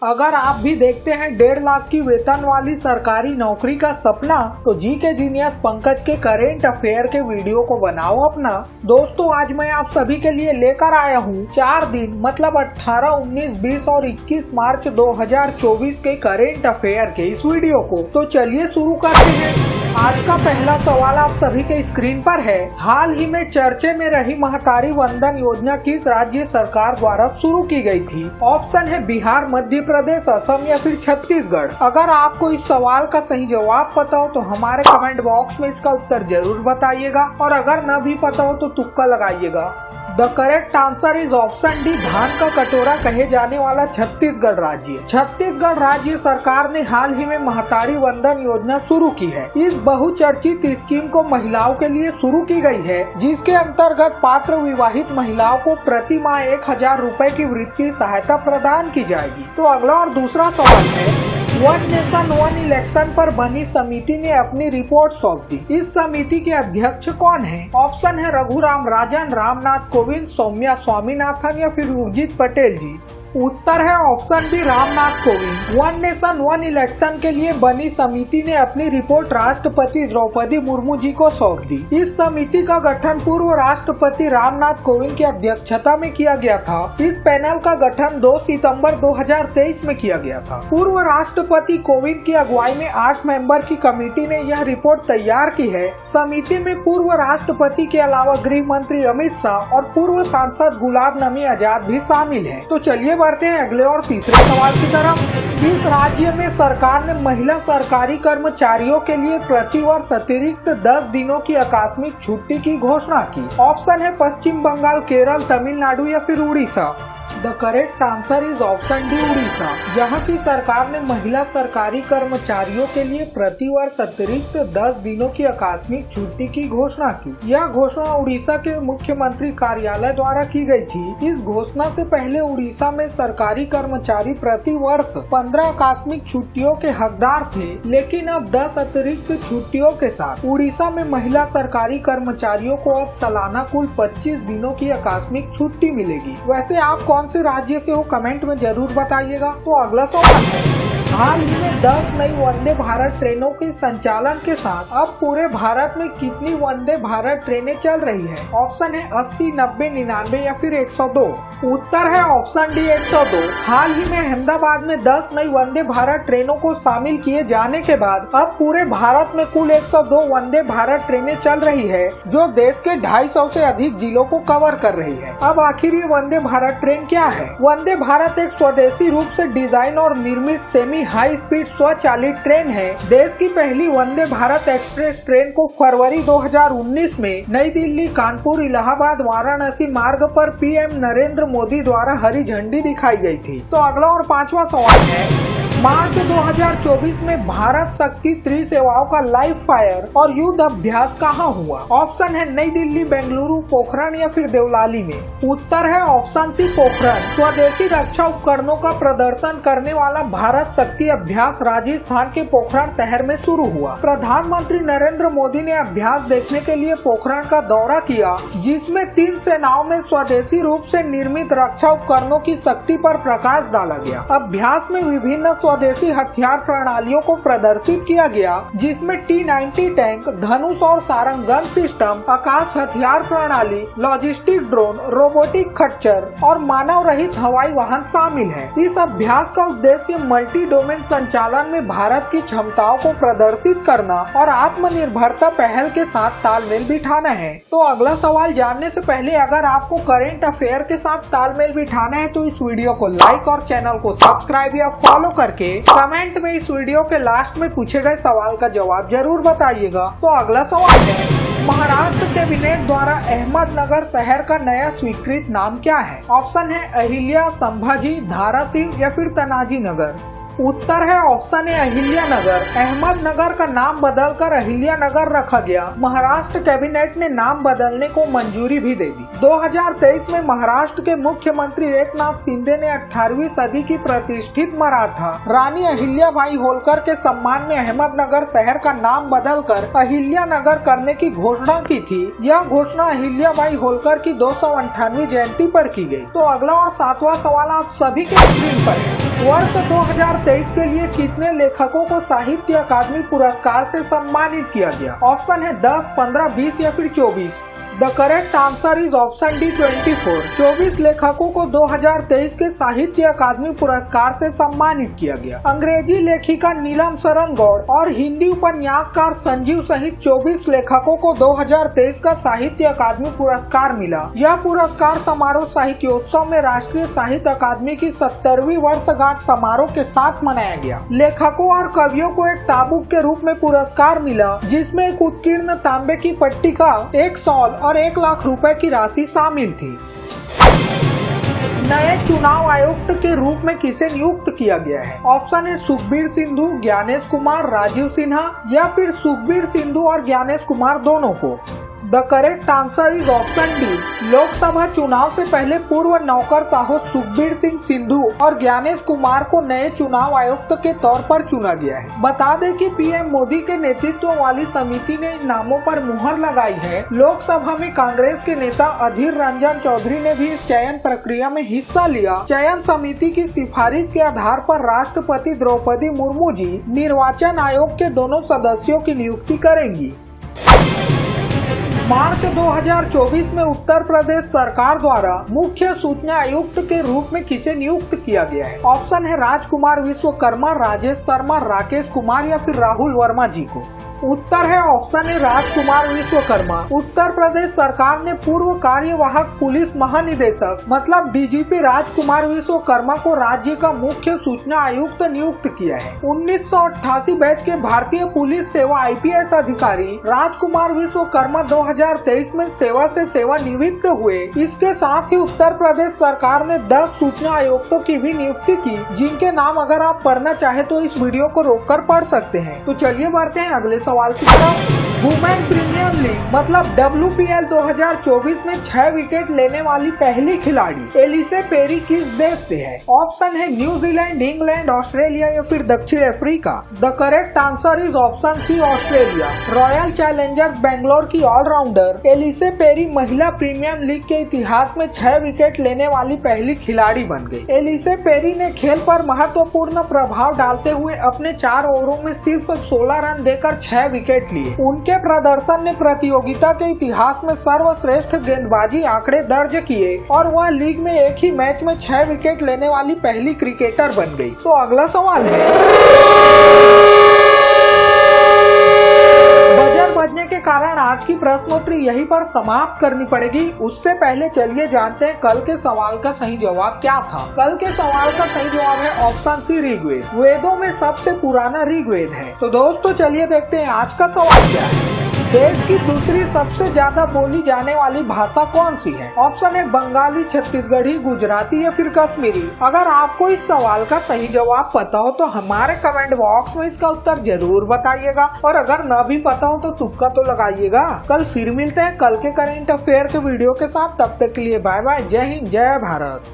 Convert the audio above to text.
अगर आप भी देखते हैं 1.5 लाख की वेतन वाली सरकारी नौकरी का सपना, तो जी के जीनियस पंकज के करेंट अफेयर के वीडियो को बनाओ अपना। दोस्तों, आज मैं आप सभी के लिए लेकर आया हूँ 4 दिन मतलब 18, 19, 20 और 21 मार्च 2024 के करेंट अफेयर के इस वीडियो को। तो चलिए शुरू करते हैं। आज का पहला सवाल आप सभी के स्क्रीन पर है। हाल ही में चर्चे में रही महतारी वंदन योजना किस राज्य सरकार द्वारा शुरू की गई थी? ऑप्शन है बिहार, मध्य प्रदेश, असम या फिर छत्तीसगढ़। अगर आपको इस सवाल का सही जवाब पता हो तो हमारे कमेंट बॉक्स में इसका उत्तर जरूर बताइएगा, और अगर न भी पता हो तो तुक्का लगाइएगा। The correct answer is option D, धान का कटोरा कहे जाने वाला छत्तीसगढ़ राज्य। छत्तीसगढ़ राज्य सरकार ने हाल ही में महतारी वंदन योजना शुरू की है। इस बहुचर्चित स्कीम को महिलाओं के लिए शुरू की गई है, जिसके अंतर्गत पात्र विवाहित महिलाओं को प्रति माह 1000 रुपए की वित्तीय सहायता प्रदान की जाएगी। तो अगला और दूसरा सवाल है, वन नेशन वन इलेक्शन पर बनी समिति ने अपनी रिपोर्ट सौंप दी। इस समिति के अध्यक्ष कौन है? ऑप्शन है रघुराम राजन, रामनाथ कोविंद, सौम्या स्वामीनाथन या फिर उर्जित पटेल जी। उत्तर है option B, Ramnath Kovind. One nation one election के लिए बनी समिति ने अपनी रिपोर्ट राष्ट्रपति द्रौपदी मुर्मू जी को सौंप दी। इस समिति का गठन पूर्व राष्ट्रपति रामनाथ कोविंद की अध्यक्षता में किया गया था। इस पैनल का गठन 2 सितंबर 2023 में किया गया था। पूर्व राष्ट्रपति कोविंद की अगुवाई में 8 मेंबर की कमेटी ने यह रिपोर्ट तैयार की है। समिति में पूर्व राष्ट्रपति के अलावा गृह मंत्री अमित शाह और पूर्व सांसद गुलाम नबी आजाद भी शामिल है। तो चलिए बढ़ते हैं अगले और तीसरे सवाल की तरफ। किस राज्य में सरकार ने महिला सरकारी कर्मचारियों के लिए प्रतिवर्ष अतिरिक्त 10 दिनों की आकस्मिक छुट्टी की घोषणा की? ऑप्शन है पश्चिम बंगाल, केरल, तमिलनाडु या फिर Orissa. The correct answer is option D, Orissa, जहां की सरकार ने महिला सरकारी कर्मचारियों के लिए प्रतिवर्ष अतिरिक्त 10 दिनों की आकस्मिक छुट्टी की घोषणा की। यह घोषणा उड़ीसा के मुख्यमंत्री कार्यालय द्वारा की गई थी। इस घोषणा से पहले उड़ीसा में सरकारी कर्मचारी प्रति वर्ष 15 आकस्मिक छुट्टियों के हकदार थे, लेकिन अब 10 अतिरिक्त छुट्टियों के साथ उड़ीसा में महिला सरकारी कर्मचारियों को अब सालाना कुल 25 दिनों की आकस्मिक छुट्टी मिलेगी। वैसे आप कौन से राज्य से हो कमेंट में जरूर बताइएगा। तो अगला सवाल है, हाल ही में 10 नई वंदे भारत ट्रेनों के संचालन के साथ अब पूरे भारत में कितनी वंदे भारत ट्रेनें चल रही है? ऑप्शन है 80, 90, 99 या फिर 102। उत्तर है ऑप्शन डी, 102। हाल ही में अहमदाबाद में 10 नई वंदे भारत ट्रेनों को शामिल किए जाने के बाद अब पूरे भारत में कुल 102 वंदे भारत ट्रेनें चल रही है, जो देश के 250 से अधिक जिलों को कवर कर रही है। अब आखिर ये वंदे भारत ट्रेन क्या है? वंदे भारत एक स्वदेशी रूप से डिजाइन और निर्मित सेमी हाई स्पीड स्वचालित ट्रेन है। देश की पहली वंदे भारत एक्सप्रेस ट्रेन को फरवरी 2019 में नई दिल्ली, कानपुर, इलाहाबाद, वाराणसी मार्ग पर पीएम नरेंद्र मोदी द्वारा हरी झंडी दिखाई गई थी। तो अगला और 5वां सवाल है, मार्च 2024 में भारत शक्ति 3 सेवाओं का लाइव फायर और युद्ध अभ्यास कहाँ हुआ? ऑप्शन है नई दिल्ली, बेंगलुरु, पोखरण या फिर देवलाली में। उत्तर है ऑप्शन सी, पोखरण। स्वदेशी रक्षा उपकरणों का प्रदर्शन करने वाला भारत शक्ति अभ्यास राजस्थान के पोखरण शहर में शुरू हुआ। प्रधानमंत्री नरेंद्र मोदी ने अभ्यास देखने के लिए पोखरण का दौरा किया, जिसमें 3 सेनाओं में स्वदेशी रूप से निर्मित रक्षा उपकरणों की शक्ति पर प्रकाश डाला गया। अभ्यास में विभिन्न स्वदेशी हथियार प्रणालियों को प्रदर्शित किया गया, जिसमें T-90 टैंक, धनुष और सारंग गन सिस्टम, आकाश हथियार प्रणाली, लॉजिस्टिक ड्रोन, रोबोटिक खच्चर और मानव रहित हवाई वाहन शामिल है। इस अभ्यास का उद्देश्य मल्टी डोमेन संचालन में भारत की क्षमताओं को प्रदर्शित करना और आत्मनिर्भरता पहल के साथ तालमेल बिठाना है। तो अगला सवाल जानने से पहले अगर आपको करेंट अफेयर के साथ तालमेल बिठाना है तो इस वीडियो को लाइक और चैनल को सब्सक्राइब या फॉलो करके कमेंट में इस वीडियो के लास्ट में पूछे गए सवाल का जवाब जरूर बताइएगा। तो अगला सवाल है, महाराष्ट्र कैबिनेट द्वारा अहमदनगर शहर का नया स्वीकृत नाम क्या है? ऑप्शन है अहिल्या, संभाजी, धाराशिव या फिर तनाजी नगर। उत्तर है ऑप्शन ए, अहिल्या नगर। अहमदनगर का नाम बदलकर अहिल्या नगर रखा गया। महाराष्ट्र कैबिनेट ने नाम बदलने को मंजूरी भी दे दी। 2023 में महाराष्ट्र के मुख्यमंत्री एकनाथ शिंदे ने 18वीं सदी की प्रतिष्ठित मराठा रानी अहिल्याबाई होलकर के सम्मान में अहमदनगर शहर का नाम बदलकर अहिल्या नगर करने की घोषणा की थी। यह घोषणा अहिल्याबाई होलकर की 258वीं जयंती पर की गई। तो अगला और 7वां सवाल आप सभी के स्क्रीन पर है। वर्ष 2023 के लिए कितने लेखकों को साहित्य अकादमी पुरस्कार से सम्मानित किया गया? ऑप्शन है 10, 15, 20 या फिर 24। The correct answer is option D 24। 24 लेखकों को 2023 के साहित्य अकादमी पुरस्कार से सम्मानित किया गया। अंग्रेजी लेखिका नीलम शरण गौड़ और हिंदी उपन्यासकार संजीव सहित 24 लेखकों को 2023 का साहित्य अकादमी पुरस्कार मिला। यह पुरस्कार समारोह साहित्योत्सव में राष्ट्रीय साहित्य अकादमी की 70वीं वर्षगांठ समारोह के साथ मनाया गया। लेखकों और कवियों को एक ताबूक के रूप में पुरस्कार मिला, जिसमें एक उत्कीर्ण तांबे की पट्टिका, एक शॉल और 1 लाख रुपए की राशि शामिल थी। नए चुनाव आयुक्त के रूप में किसे नियुक्त किया गया है? ऑप्शन है सुखबीर सिंधु, ज्ञानेश कुमार, राजीव सिन्हा या फिर सुखबीर सिंधु और ज्ञानेश कुमार दोनों को। The correct answer is option D. Lok Sabha चुनाव से पहले पूर्व नौकरशाह सुखबीर सिंह सिंधु और ज्ञानेश कुमार को नए चुनाव आयुक्त के तौर पर चुना गया है। बता दें कि पीएम मोदी के नेतृत्व वाली समिति ने इन नामों पर मुहर लगाई है। लोकसभा में कांग्रेस के नेता अधीर रंजन चौधरी ने भी इस चयन प्रक्रिया में हिस्सा लिया। चयन समिति की सिफारिश के आधार पर राष्ट्रपति द्रौपदी मुर्मू जी निर्वाचन आयोग के दोनों सदस्यों की नियुक्ति करेंगी। मार्च 2024 में उत्तर प्रदेश सरकार द्वारा मुख्य सूचना आयुक्त के रूप में किसे नियुक्त किया गया है? ऑप्शन है राजकुमार विश्वकर्मा, राजेश शर्मा, राकेश कुमार या फिर राहुल वर्मा जी को। उत्तर है ऑप्शन है राजकुमार विश्वकर्मा। उत्तर प्रदेश सरकार ने पूर्व कार्यवाहक पुलिस महानिदेशक मतलब डीजीपी राजकुमार विश्वकर्मा को राज्य का मुख्य सूचना आयुक्त नियुक्त किया है। 1988 बैच के भारतीय पुलिस सेवा आईपीएस अधिकारी राजकुमार विश्वकर्मा 2023 में सेवा से सेवानिवृत्त हुए। इसके साथ ही उत्तर प्रदेश सरकार ने 10 सूचना आयुक्तों की भी नियुक्ति की, जिनके नाम अगर आप पढ़ना चाहे तो इस वीडियो को रोककर पढ़ सकते हैं। तो चलिए बढ़ते हैं अगले सवाल की तरफ। वुमेन प्रीमियर लीग मतलब WPL 2024 में 6 विकेट लेने वाली पहली खिलाड़ी एलिसे पेरी किस देश से है? ऑप्शन है न्यूजीलैंड, इंग्लैंड, ऑस्ट्रेलिया या फिर दक्षिण Africa. The correct answer is option C Australia. Royal Challengers Bangalore की ऑलराउंडर एलिसे पेरी महिला प्रीमियर लीग के इतिहास में 6 विकेट लेने वाली पहली खिलाड़ी बन गई। एलिसे पेरी ने खेल पर महत्वपूर्ण प्रभाव डालते हुए अपने 4 ओवरों में सिर्फ 16 रन देकर 6 विकेट लिए। उनके प्रदर्शन ने प्रतियोगिता के इतिहास में सर्वश्रेष्ठ गेंदबाजी आंकड़े दर्ज किए और वह लीग में एक ही मैच में 6 विकेट लेने वाली पहली क्रिकेटर बन गई। तो अगला सवाल है, बजर बजने के कारण आज की प्रश्नोत्तरी यहीं पर समाप्त करनी पड़ेगी। उससे पहले चलिए जानते हैं कल के सवाल का सही जवाब क्या था। कल के सवाल का सही जवाब है ऑप्शन सी ऋग्वेद। वेदों में सबसे पुराना ऋग्वेद है। तो दोस्तों चलिए देखते हैं आज का सवाल क्या है। देश की दूसरी सबसे ज्यादा बोली जाने वाली भाषा कौन सी है? ऑप्शन है बंगाली, छत्तीसगढ़ी, गुजराती या फिर कश्मीरी। अगर आपको इस सवाल का सही जवाब पता हो तो हमारे कमेंट बॉक्स में इसका उत्तर जरूर बताइएगा, और अगर न भी पता हो तो तुक्का तो लगाइएगा। कल फिर मिलते हैं कल के करंट अफेयर के वीडियो के साथ। तब तक के लिए बाय बाय। जय हिंद, जय भारत।